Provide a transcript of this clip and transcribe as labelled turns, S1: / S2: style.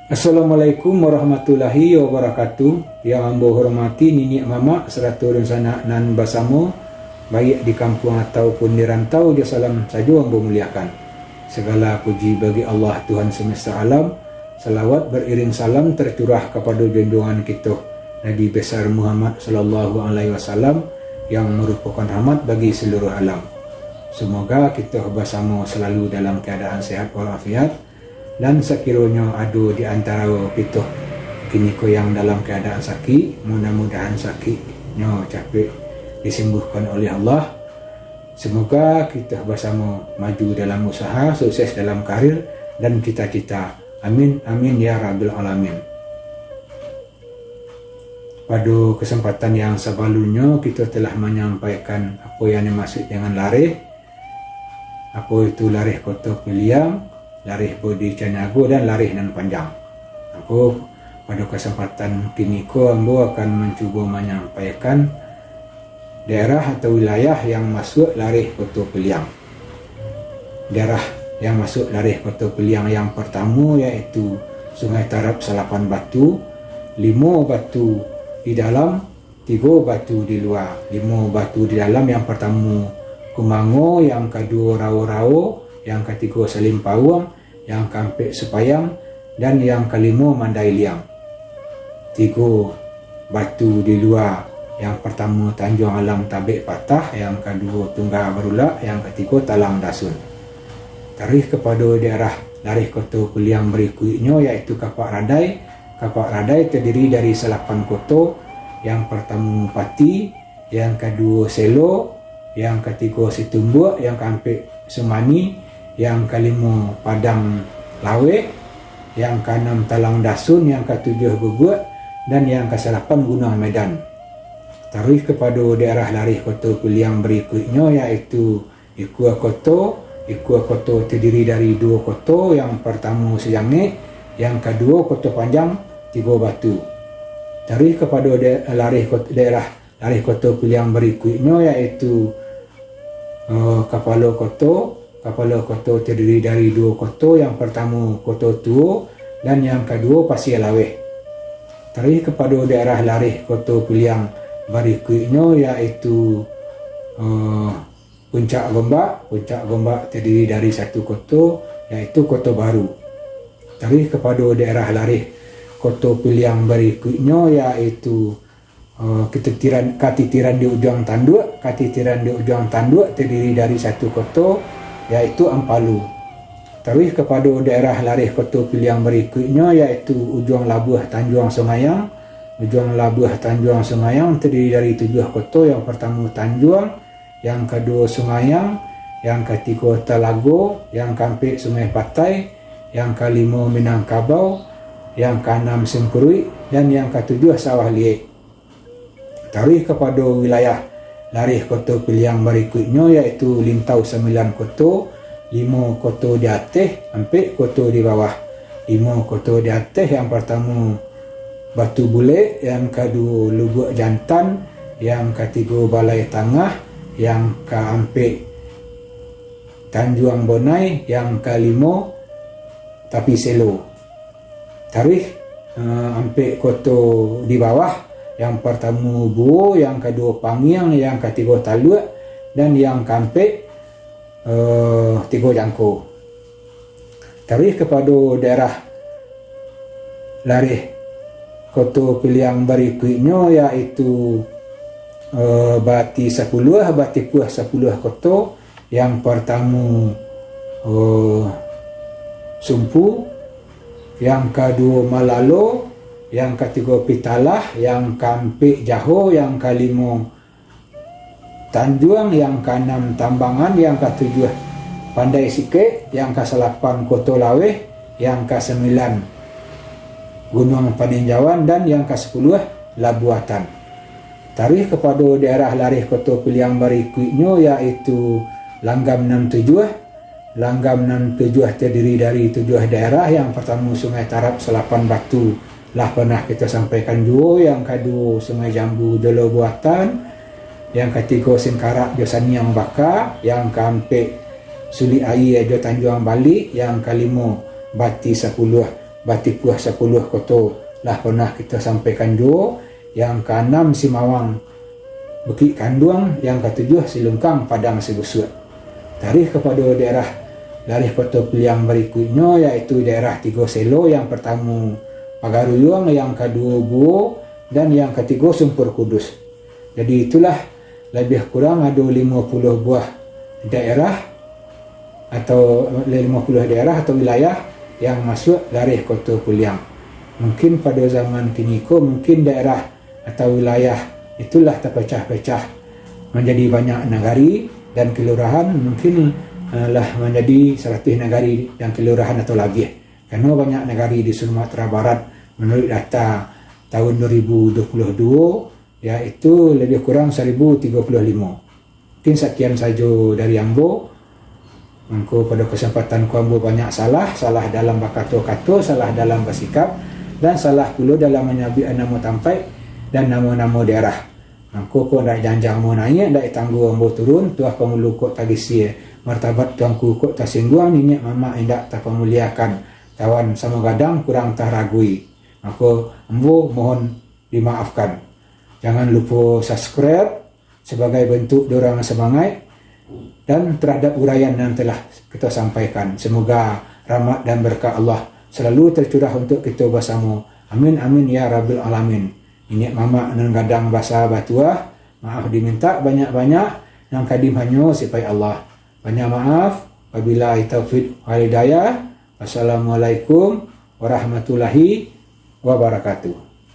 S1: Assalamualaikum warahmatullahi wabarakatuh. Yang ambo hormati nini mama serta sanak nan basamo baik di kampung ataupun di rantau, dia salam saja ambo muliakan. Segala puji bagi Allah Tuhan semesta alam. Salawat beriring salam tercurah kepada junjungan kita Nabi besar Muhammad sallallahu alaihi wasallam yang merupakan rahmat bagi seluruh alam. Semoga kita bersama selalu dalam keadaan sehat walafiat. Dan sekiranya ada di antara kita kini yang dalam keadaan sakit, mudah-mudahan sakitnya capek disembuhkan oleh Allah. Semoga kita bersama maju dalam usaha, sukses dalam karir dan cita-cita. Amin, amin ya Rabbil Alamin. Pada kesempatan yang sebelumnya kita telah menyampaikan apa yang dimaksud dengan larih. Apa itu larih kota piliang, larih bodi canago dan larih nan panjang. Aku pada kesempatan kini ambo akan mencuba menyampaikan daerah atau wilayah yang masuk larih kota piliang. Daerah yang masuk larih kota piliang yang pertama yaitu Sungai Tarap Salapan Batu, 5 batu di dalam, 3 batu di luar. 5 batu di dalam yang pertama Kumango, yang kedua Rawo-Rawo, yang ketiga Salim Pawang, yang keempat Sepayang, dan yang kelima Mandai Liang. 3 batu di luar, yang pertama Tanjung Alam Tabik Patah, yang kedua Tunggal Berulak, yang ketiga Talang Dasun. Tarikh kepada daerah larih kota piliang berikutnya yaitu Kapak Radai. Kapak Radai terdiri dari 8 kota, yang pertama Pati, yang kedua Selo, yang ketiga Situmbuk, yang keempat Semani, yang kelima Padang Lawe, yang keenam Talang Dasun, yang ketujuh Gugut, dan yang ke-8 Gunung Medan. Tarikh kepada daerah larih kota piliang berikutnya yaitu Ikua Koto. Ikua Koto terdiri dari 2 kota, yang pertama Sejangik, yang kedua Kota Panjang 3 Batu. Tarikh kepada daerah larih kota piliang berikutnya yaitu Kapalo Koto. Kapalo Koto terdiri dari 2 kota, yang pertama Kota Tuo dan yang kedua Pasir Laweh. Tarikh kepada daerah larih kota piliang berikutnya yaitu Puncak Gombak. Puncak Gombak terdiri dari 1 kota yaitu Kota Baru. Tarikh kepada daerah larih kota piliang berikutnya yaitu Katitiran di Ujung Tanduk. Katitiran di Ujung Tanduk terdiri dari 1 kota yaitu Ampalu. Tarikh kepada daerah larih kota piliang berikutnya yaitu Ujung Labuh Tanjung Semayang. Ujung Labuh Tanjung Semayang terdiri dari 7 kota, yang pertama Tanjung, yang kedua Semayang, yang ketiga Talago, yang keempat Sungai Patai, yang kelima Minangkabau, yang keenam Sempurui, dan yang ketujuh Sawah Liek. Tarikh kepada wilayah larih kota piliang berikutnya yaitu Lintau 9 kota, 5 kota di atas, 4 kota di bawah. 5 kota di atas, yang pertama Batu Bulik, yang kedua Lubuk Jantan, yang ketiga Balai Tangah, yang keempat Tanjung Bonai, yang kelima Tapi Selo. Tarikh 4 kota di bawah, yang pertama Buo, yang kedua Pangiang, yang ketiga Taluk, dan yang keempat 3 Jangkau. Tarikh kepada daerah larih kota piliang berikutnya yaitu Bati 10, Bati Puh 10 kota, yang pertama Sumpu, yang kedua Malalo, yang ketiga Pitalah, yang keempat Jaho, yang kelima Tanjung, yang keenam Tambangan, yang ketujuh Pandai Sikit, yang ke-8 Kota Laweh, yang ke-9 Gunung Paninjauan, dan yang ke-10 Labuatan. Tarikh kepada daerah larih kota piliang berikutnya yaitu Langgam 67. Langgam 67 terdiri dari 7 daerah, yang pertama Sungai Tarap Salapan Batu, lah pernah kita sampaikan juga. Yang kedua Sungai Jambu Jolo Buatan, yang ketiga Singkarak Josaniang Baka, yang keempat Suli Air Jo Tanjung Balik, yang kelima Bati 10 batik puah 10 koto lah pernah kita sampaikan juga. Yang ke-6 si Mawang Bukit Kanduang, yang ke-7 si Lungkang Padang Sebusut. Tarikh kepada daerah Larih Kota Piliang berikutnya iaitu daerah Tigo Selo. Yang pertama Pagaruyung, yang kedua Buo, dan yang ketiga Sumpur Kudus. Jadi itulah lebih kurang ada 50 buah daerah atau 50 daerah atau wilayah yang masuk Larih Kota Piliang. Mungkin pada zaman kini mungkin daerah atau wilayah itulah terpecah-pecah menjadi banyak negari dan kelurahan, mungkin lah menjadi 100 negari dan kelurahan atau lebih. Karena banyak negari di Sumatera Barat menurut data tahun 2022 yaitu lebih kurang 1035. Mungkin sekian saja dari Ambo. Mengko pada kesempatan Ambo banyak salah dalam berkata-kata, salah dalam bersikap, dan salah pula dalam menyebut nama tempat dan nama-nama daerah. Mengko kau dak janjang mau naik, dak tangguh Ambo turun, tuah pemulu kok tagisi martabat tuanku kok tasingguang ninyak mama indak tak pemuliakan. Tawan sama gadang kurang taragui. Maka Ambo mohon dimaafkan. Jangan lupa subscribe sebagai bentuk dorongan semangat dan terhadap uraian yang telah kita sampaikan. Semoga rahmat dan berkah Allah selalu tercurah untuk kita bersama. Amin amin ya rabbil alamin. Ini mama nan gadang bahasa batuah. Maaf diminta banyak-banyak, yang kadim hanya sipai Allah. Banyak maaf. Wabillahi taufiq wal hidayah. Wassalamualaikum warahmatullahi wabarakatuh.